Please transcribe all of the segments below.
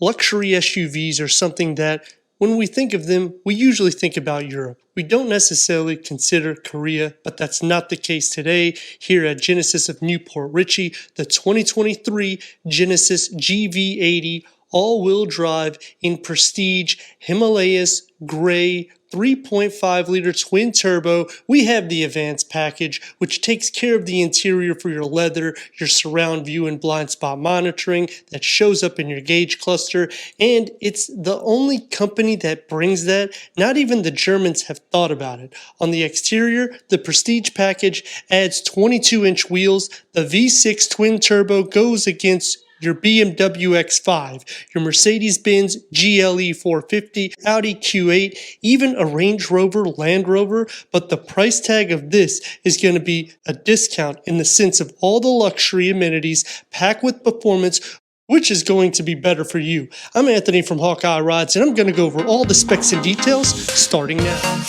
Luxury SUVs are something that, when we think of them, we usually think about Europe. We don't necessarily consider Korea, but that's not the case today. Here at Genesis of Newport Richey, the 2023 Genesis GV80 all-wheel drive in prestige Himalayas gray 3.5 liter twin turbo. We have the advanced package, which takes care of the interior for your leather, your surround view and blind spot monitoring that shows up in your gauge cluster, and it's the only company that brings that. Not even the Germans have thought about it. On the exterior, the prestige package adds 22-inch wheels. The V6 twin turbo goes against your BMW X5, your Mercedes-Benz GLE 450, Audi Q8, even a Range Rover, Land Rover, but the price tag of this is going to be a discount in the sense of all the luxury amenities packed with performance, which is going to be better for you. I'm Anthony from Hawkeye Rides, and I'm going to go over all the specs and details starting now.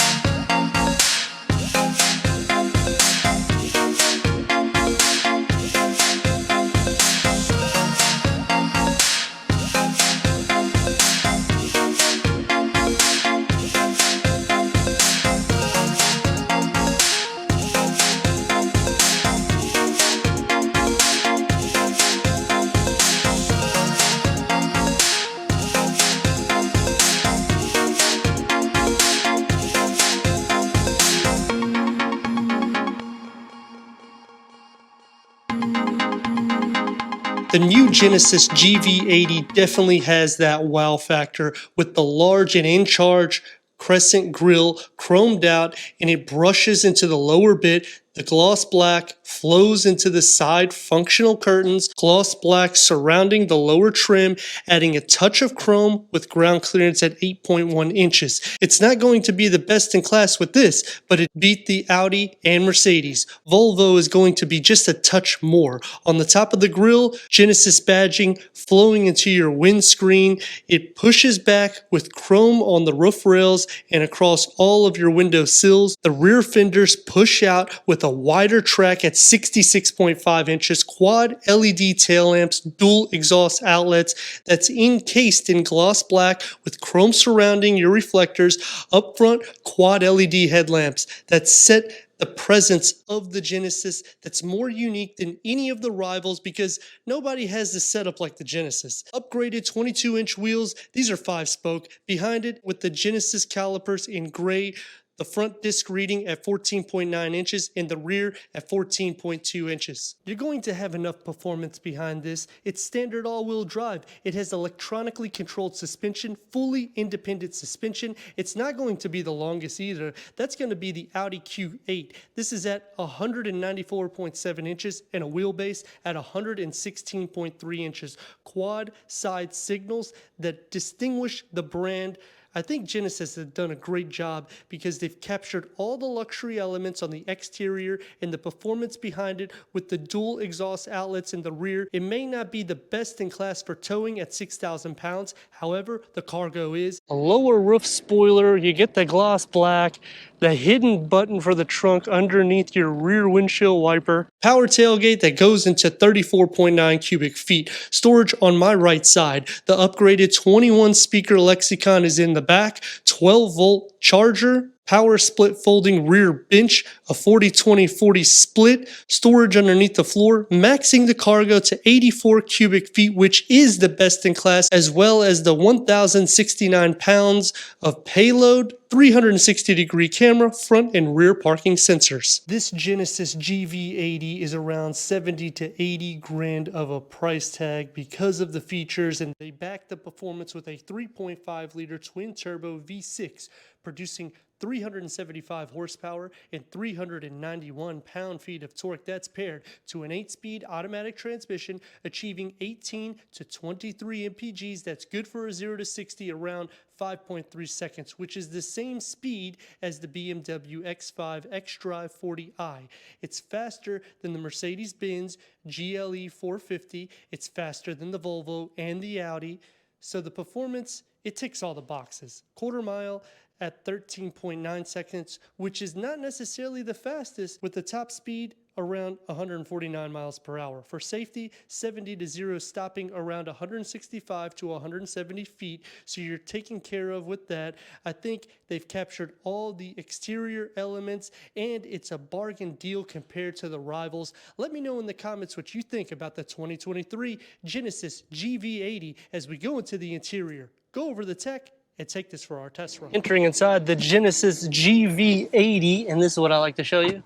The new Genesis GV80 definitely has that wow factor with the large and in-charge crescent grille chromed out, and it brushes into the lower bit. The gloss black flows into the side functional curtains, gloss black surrounding the lower trim, adding a touch of chrome with ground clearance at 8.1 inches. It's not going to be the best in class with this, but it beat the Audi and Mercedes. Volvo is going to be just a touch more. On the top of the grille, Genesis badging flowing into your windscreen. It pushes back with chrome on the roof rails and across all of your window sills. The rear fenders push out with a wider track at 66.5 inches, quad LED tail lamps, dual exhaust outlets that's encased in gloss black with chrome surrounding your reflectors, up front quad LED headlamps that set the presence of the Genesis that's more unique than any of the rivals because nobody has the setup like the Genesis. Upgraded 22-inch wheels, these are 5-spoke. Behind it with the Genesis calipers in gray, the front disc reading at 14.9 inches and the rear at 14.2 inches. You're going to have enough performance behind this. It's standard all-wheel drive. It has electronically controlled suspension, fully independent suspension. It's not going to be the longest either. That's going to be the Audi Q8. This is at 194.7 inches and a wheelbase at 116.3 inches. Quad side signals that distinguish the brand. I think Genesis has done a great job because they've captured all the luxury elements on the exterior and the performance behind it with the dual exhaust outlets in the rear. It may not be the best in class for towing at 6,000 pounds. However, the cargo is. A lower roof spoiler, you get the gloss black, the hidden button for the trunk underneath your rear windshield wiper, power tailgate that goes into 34.9 cubic feet, storage on my right side, the upgraded 21 speaker lexicon is in the back, 12-volt charger, power split folding rear bench, a 40-20-40 split, storage underneath the floor, maxing the cargo to 84 cubic feet, which is the best in class, as well as the 1,069 pounds of payload, 360-degree camera, front and rear parking sensors. This Genesis GV80 is around 70 to 80 grand of a price tag because of the features, and they back the performance with a 3.5 liter twin turbo V6 producing 375 horsepower and 391 pound-feet of torque. That's paired to an 8-speed automatic transmission achieving 18 to 23 mpgs. That's good for a 0 to 60 around 5.3 seconds, which is the same speed as the BMW X5 xDrive 40i. It's faster than the Mercedes-Benz GLE 450. It's faster than the Volvo and the Audi. So the performance, it ticks all the boxes. Quarter mile at 13.9 seconds, which is not necessarily the fastest, with the top speed around 149 miles per hour. For safety, 70 to 0 stopping around 165 to 170 feet. So you're taken care of with that. I think they've captured all the exterior elements and it's a bargain deal compared to the rivals. Let me know in the comments what you think about the 2023 Genesis GV80 as we go into the interior, go over the tech, and take this for our test run. Entering inside the Genesis GV80, and this is what I like to show you.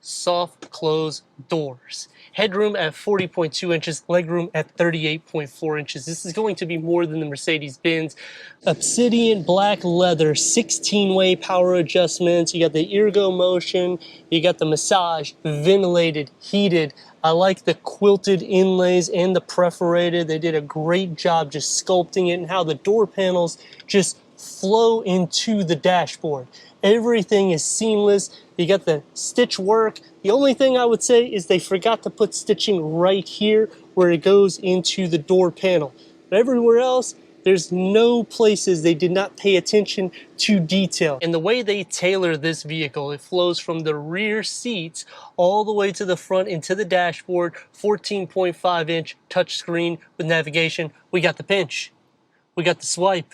Soft close doors. Headroom at 40.2 inches, legroom at 38.4 inches. This is going to be more than the Mercedes-Benz. Obsidian black leather, 16-way power adjustments. You got the ergo motion, you got the massage, ventilated, heated. I like the quilted inlays and the perforated. They did a great job just sculpting it and how the door panels just flow into the dashboard. Everything is seamless. You got the stitch work. The only thing I would say is they forgot to put stitching right here where it goes into the door panel. But everywhere else, there's no places they did not pay attention to detail. And the way they tailor this vehicle, it flows from the rear seats all the way to the front into the dashboard, 14.5-inch touchscreen with navigation. We got the pinch. We got the swipe.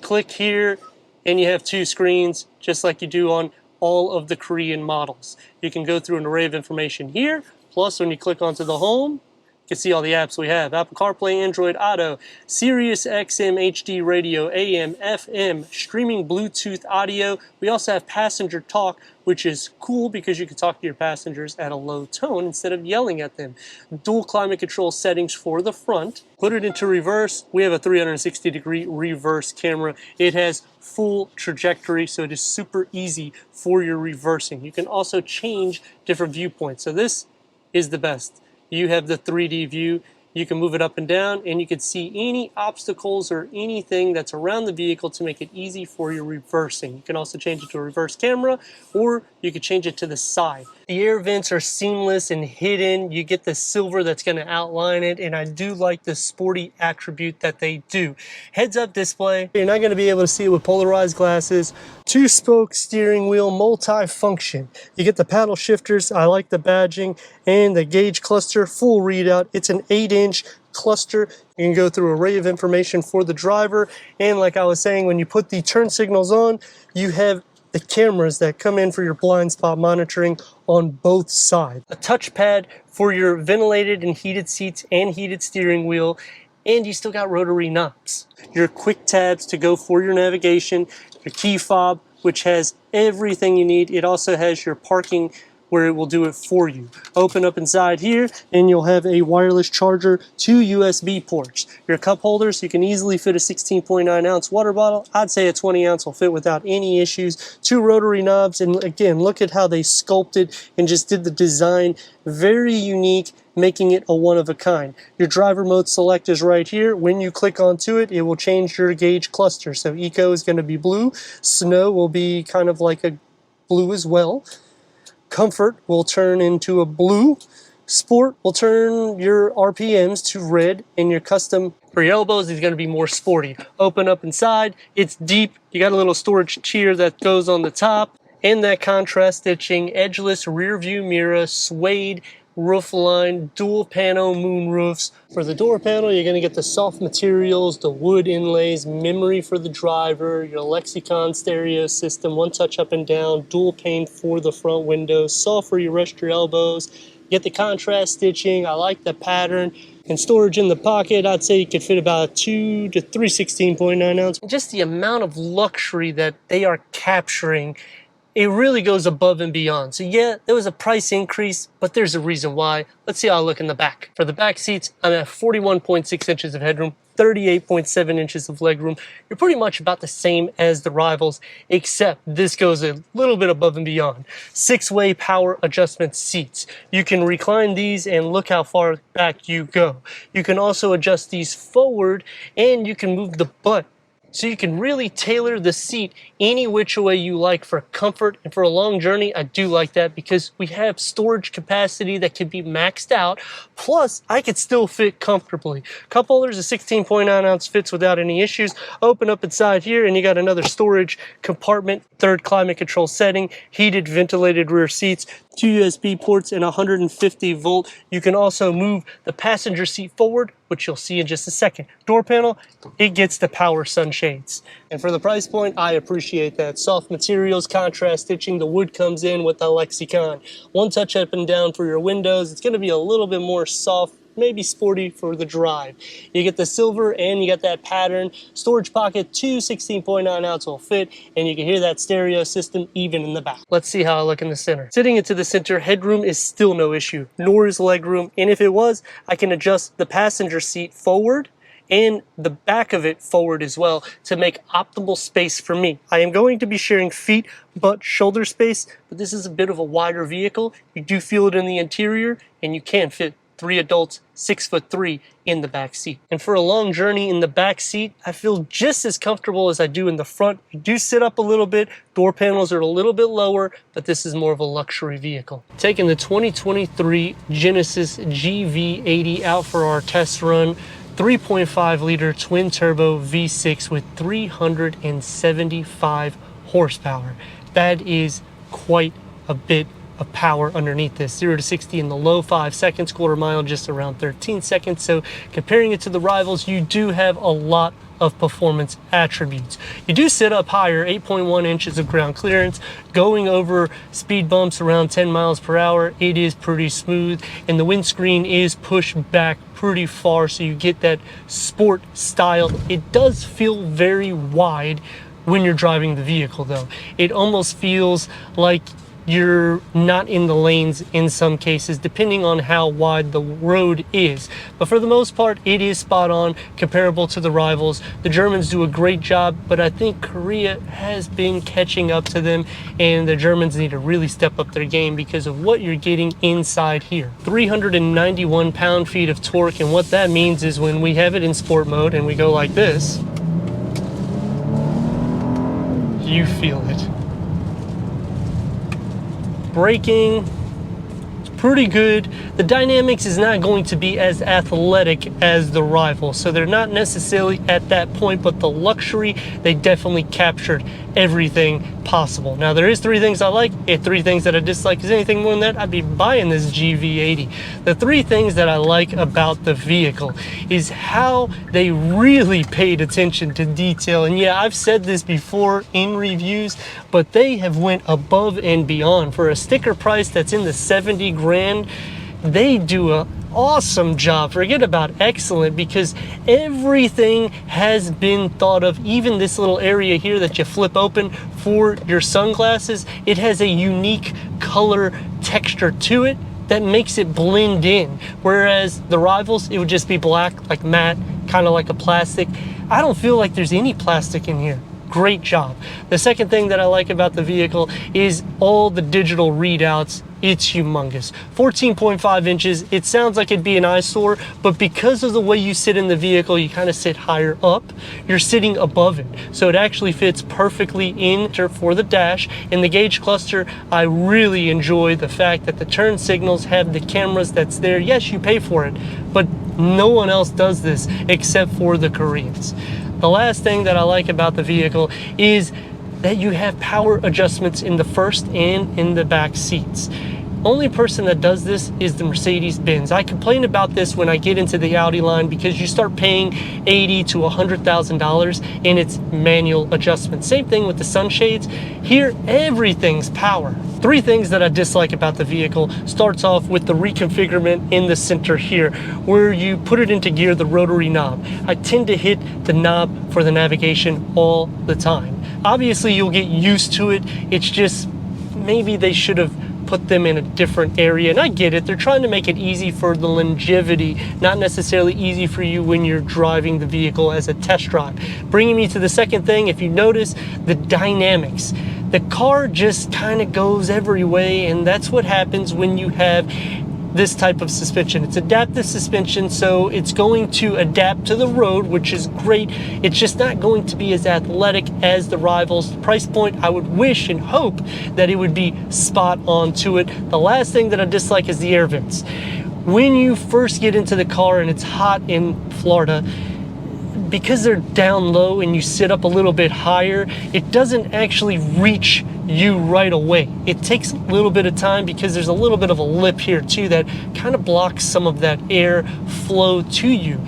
Click here and you have two screens just like you do on all of the Korean models. You can go through an array of information here, plus when you click onto the home, you can see all the apps we have. Apple CarPlay, Android Auto, Sirius XM HD radio, AM, FM, streaming Bluetooth audio. We also have passenger talk, which is cool because you can talk to your passengers at a low tone instead of yelling at them. Dual climate control settings for the front. Put it into reverse. We have a 360-degree reverse camera. It has full trajectory, so it is super easy for your reversing. You can also change different viewpoints. So this is the best. You have the 3D view. You can move it up and down and you can see any obstacles or anything that's around the vehicle to make it easy for your reversing. You can also change it to a reverse camera or you could change it to the side. The air vents are seamless and hidden. You get the silver that's going to outline it, and I do like the sporty attribute that they do. Heads-up display. You're not going to be able to see it with polarized glasses. Two-spoke steering wheel, multi-function. You get the paddle shifters. I like the badging and the gauge cluster, full readout. It's an 8-inch cluster. You can go through an array of information for the driver, and like I was saying, when you put the turn signals on, you have the cameras that come in for your blind spot monitoring on both sides. A touchpad for your ventilated and heated seats and heated steering wheel, and you still got rotary knobs. Your quick tabs to go for your navigation, your key fob, which has everything you need. It also has your parking where it will do it for you. Open up inside here and you'll have a wireless charger, 2 USB ports. Your cup holders, you can easily fit a 16.9 ounce water bottle. I'd say a 20 ounce will fit without any issues. 2 rotary knobs, and again, look at how they sculpted and just did the design. Very unique, making it a one of a kind. Your driver mode select is right here. When you click onto it, it will change your gauge cluster. So Eco is going to be blue. Snow will be kind of like a blue as well. Comfort will turn into a blue. Sport will turn your RPMs to red, and your custom for your elbows is going to be more sporty. Open up inside, it's deep. You got a little storage tier that goes on the top, and that contrast stitching, edgeless rear view mirror, suede roof line, dual panel moon roofs. For the door panel, you're going to get the soft materials, the wood inlays, memory for the driver, your Lexicon stereo system, one touch up and down, dual pane for the front windows, soft where you rest your elbows. You get the contrast stitching. I like the pattern. And storage in the pocket, I'd say you could fit about 2 to 3 16.9 ounce. Just the amount of luxury that they are capturing, it really goes above and beyond. So yeah, there was a price increase, but there's a reason why. Let's see how I look in the back. For the back seats, I'm at 41.6 inches of headroom, 38.7 inches of legroom. You're pretty much about the same as the rivals, except this goes a little bit above and beyond. 6-way power adjustment seats. You can recline these and look how far back you go. You can also adjust these forward, and you can move the butt. So you can really tailor the seat any which way you like for comfort, and for a long journey. I do like that because we have storage capacity that can be maxed out. Plus, I could still fit comfortably. Cup holders, a 16.9 ounce fits without any issues. Open up inside here and you got another storage compartment, 3rd climate control setting, heated, ventilated rear seats. 2 USB ports and 150 volt. You can also move the passenger seat forward, which you'll see in just a second. Door panel, it gets the power sunshades. And for the price point, I appreciate that. Soft materials, contrast stitching, the wood comes in with the Lexicon. One touch up and down for your windows. It's gonna be a little bit more soft, maybe sporty for the drive. You get the silver and you got that pattern. Storage pocket, two 16.9 ounce will fit, and you can hear that stereo system even in the back. Let's see how I look in the center. Sitting into the center, headroom is still no issue, nor is legroom, and if it was, I can adjust the passenger seat forward and the back of it forward as well to make optimal space for me. I am going to be sharing feet, butt, shoulder space, but this is a bit of a wider vehicle. You do feel it in the interior, and you can fit 3 adults, 6'3" in the back seat. And for a long journey in the back seat, I feel just as comfortable as I do in the front. You do sit up a little bit, door panels are a little bit lower, but this is more of a luxury vehicle. Taking the 2023 Genesis GV80 out for our test run. 3.5 liter twin turbo V6 with 375 horsepower. That is quite a bit of power underneath this. 0 to 60 in the low 5 seconds, quarter mile just around 13 seconds. So comparing it to the rivals, you do have a lot of performance attributes. You do sit up higher, 8.1 inches of ground clearance, going over speed bumps around 10 miles per hour. It is pretty smooth, and the windscreen is pushed back pretty far, so you get that sport style. It does feel very wide when you're driving the vehicle though. It almost feels like you're not in the lanes in some cases, depending on how wide the road is. But for the most part, it is spot on, comparable to the rivals. The Germans do a great job, but I think Korea has been catching up to them, and the Germans need to really step up their game because of what you're getting inside here. 391 pound-feet of torque, and what that means is when we have it in sport mode and we go like this, you feel it. Braking, it's pretty good. The dynamics is not going to be as athletic as the rival, so they're not necessarily at that point, but the luxury, they definitely captured everything possible. Now there is 3 things I like and 3 things that I dislike. Is anything more than that, I'd be buying this GV80. The 3 things that I like about the vehicle is how they really paid attention to detail. And yeah, I've said this before in reviews, but they have went above and beyond. For a sticker price that's in the 70 grand, they do a awesome job. Forget about excellent, because everything has been thought of. Even this little area here that you flip open for your sunglasses, it has a unique color texture to it that makes it blend in. Whereas the rivals, it would just be black, like matte, kind of like a plastic. I don't feel like there's any plastic in here. Great job. The second thing that I like about the vehicle is all the digital readouts. It's humongous. 14.5 inches. It sounds like it'd be an eyesore, but because of the way you sit in the vehicle, you kind of sit higher up. You're sitting above it, so it actually fits perfectly in for the dash. In the gauge cluster, I really enjoy the fact that the turn signals have the cameras that's there. Yes, you pay for it, but no one else does this except for the Koreans. The last thing that I like about the vehicle is that you have power adjustments in the first and in the back seats. Only person that does this is the Mercedes-Benz. I complain about this when I get into the Audi line because you start paying $80,000 to $100,000 and it's manual adjustments. Same thing with the sunshades. Here, everything's power. 3 things that I dislike about the vehicle starts off with the reconfigurement in the center here, where you put it into gear, the rotary knob. I tend to hit the knob for the navigation all the time. Obviously, you'll get used to it. It's just maybe they should have put them in a different area, and I get it. They're trying to make it easy for the longevity, not necessarily easy for you when you're driving the vehicle as a test drive. Bringing me to the second thing, if you notice the dynamics, the car just kind of goes every way, and that's what happens when you have this type of suspension. It's adaptive suspension, so it's going to adapt to the road, which is great. It's just not going to be as athletic as the rivals. The price point, I would wish and hope that it would be spot on to it. The last thing that I dislike is the air vents. When you first get into the car and it's hot in Florida, because they're down low and you sit up a little bit higher, it doesn't actually reach you right away. It takes a little bit of time because there's a little bit of a lip here too that kind of blocks some of that air flow to you.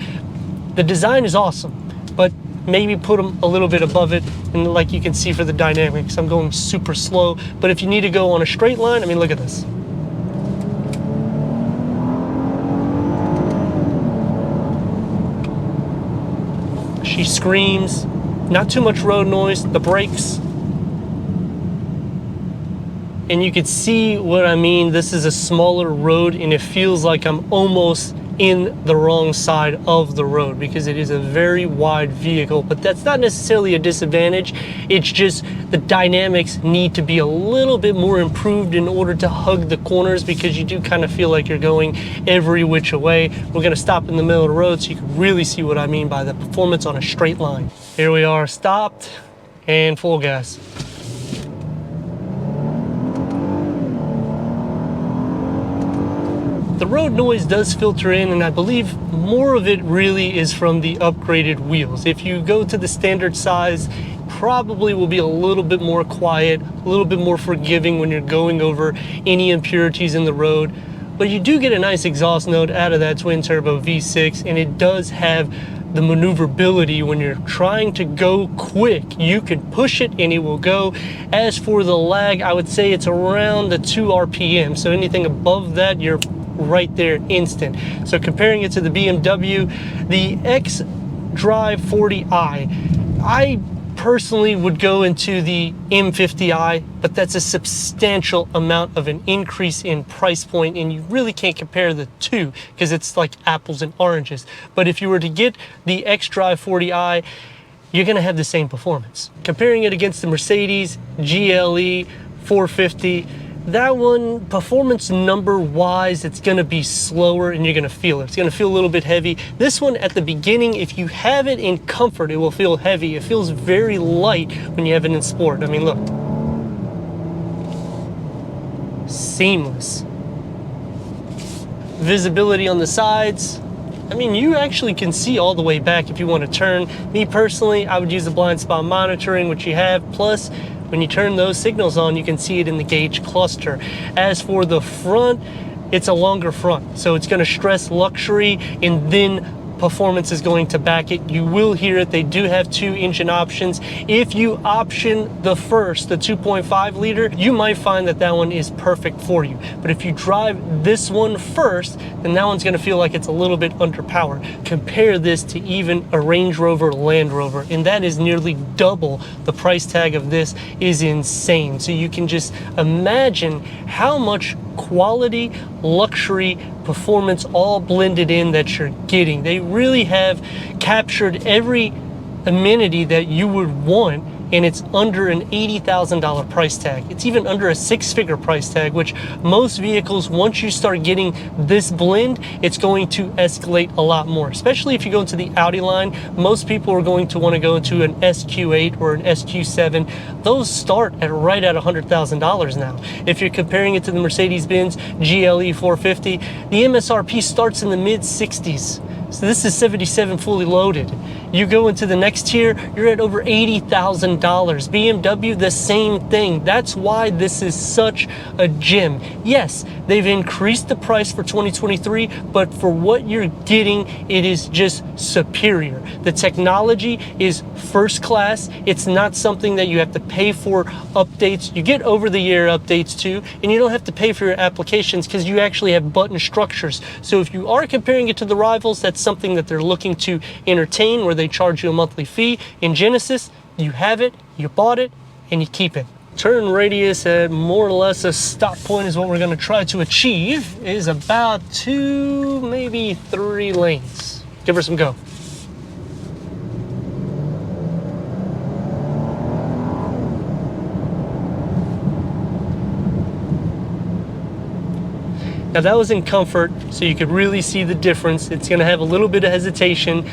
The design is awesome, but maybe put them a little bit above it. And like you can see for the dynamics, I'm going super slow, but if you need to go on a straight line, I mean, look at this. She screams, not too much road noise, the brakes. And you can see what I mean. This is a smaller road and it feels like I'm almost in the wrong side of the road because it is a very wide vehicle, but that's not necessarily a disadvantage. It's just the dynamics need to be a little bit more improved in order to hug the corners because you do kind of feel like you're going every which way. We're gonna stop in the middle of the road so you can really see what I mean by the performance on a straight line. Here we are, stopped and full gas. The road noise does filter in, and I believe more of it really is from the upgraded wheels. If you go to the standard size, probably will be a little bit more quiet, a little bit more forgiving when you're going over any impurities in the road. But you do get a nice exhaust note out of that twin turbo V6, and it does have the maneuverability when you're trying to go quick. You can push it and it will go. As for the lag, I would say it's around the 2 RPM. So anything above that, you're right there instant. So comparing it to the BMW, the xDrive 40i, I personally would go into the M50i, but that's a substantial amount of an increase in price point, and you really can't compare the two because it's like apples and oranges. But if you were to get the xDrive 40i, you're gonna have the same performance. Comparing it against the Mercedes GLE 450, that one, performance number wise, it's gonna be slower and you're gonna feel it. It's gonna feel a little bit heavy. This one at the beginning, if you have it in comfort, it will feel heavy. It feels very light when you have it in sport. I mean, look. Seamless. Visibility on the sides. I mean, you actually can see all the way back if you want to turn. Me personally, I would use the blind spot monitoring, which you have. Plus, when you turn those signals on, you can see it in the gauge cluster. As for the front, it's a longer front. So it's gonna stress luxury and then performance is going to back it. You will hear it. They do have 2 engine options. If you option the first, the 2.5 liter, you might find that that one is perfect for you. But if you drive this one first, then that one's gonna feel like it's a little bit underpowered. Compare this to even a Range Rover Land Rover, and that is nearly double the price tag of this. Is insane. So you can just imagine how much quality, luxury, performance all blended in that you're getting. They really have captured every amenity that you would want, and it's under an $80,000 price tag. It's even under a 6-figure price tag, which most vehicles, once you start getting this blend, it's going to escalate a lot more. Especially if you go into the Audi line, most people are going to want to go into an SQ8 or an SQ7. Those start at right at $100,000 now. If you're comparing it to the Mercedes-Benz GLE 450, the MSRP starts in the mid-60s. So this is 77 fully loaded. You go into the next tier, you're at over $80,000. BMW, the same thing. That's why this is such a gem. Yes, they've increased the price for 2023, but for what you're getting, it is just superior. The technology is first class. It's not something that you have to pay for updates. You get over-the-air updates too, and you don't have to pay for your applications because you actually have button structures. So if you are comparing it to the rivals, that's something that they're looking to entertain, where they charge you a monthly fee. In Genesis, you have it, you bought it, and you keep it. Turn radius at more or less a stop point is what we're going to try to achieve, is about 2, maybe 3 lanes. Give her some go. Now that was in comfort, so you could really see the difference. It's gonna have a little bit of hesitation.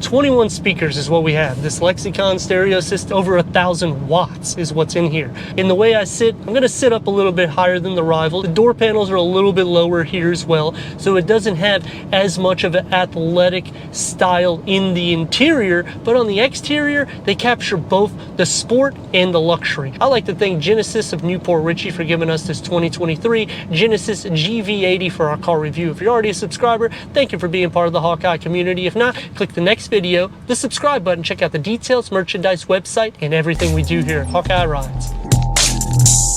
21 speakers is what we have. This Lexicon stereo system, over 1,000 watts is what's in here. In the way I sit, I'm gonna sit up a little bit higher than the rival. The door panels are a little bit lower here as well, so it doesn't have as much of an athletic style in the interior, but on the exterior, they capture both the sport and the luxury. I like to thank Genesis of Newport Richey for giving us this 2023 Genesis GV80 for our car review. If you're already a subscriber, thank you for being part of the Hawkeye community. If not, click the next video, the subscribe button, check out the details, merchandise, website, and everything we do here at Hawkeye Rides.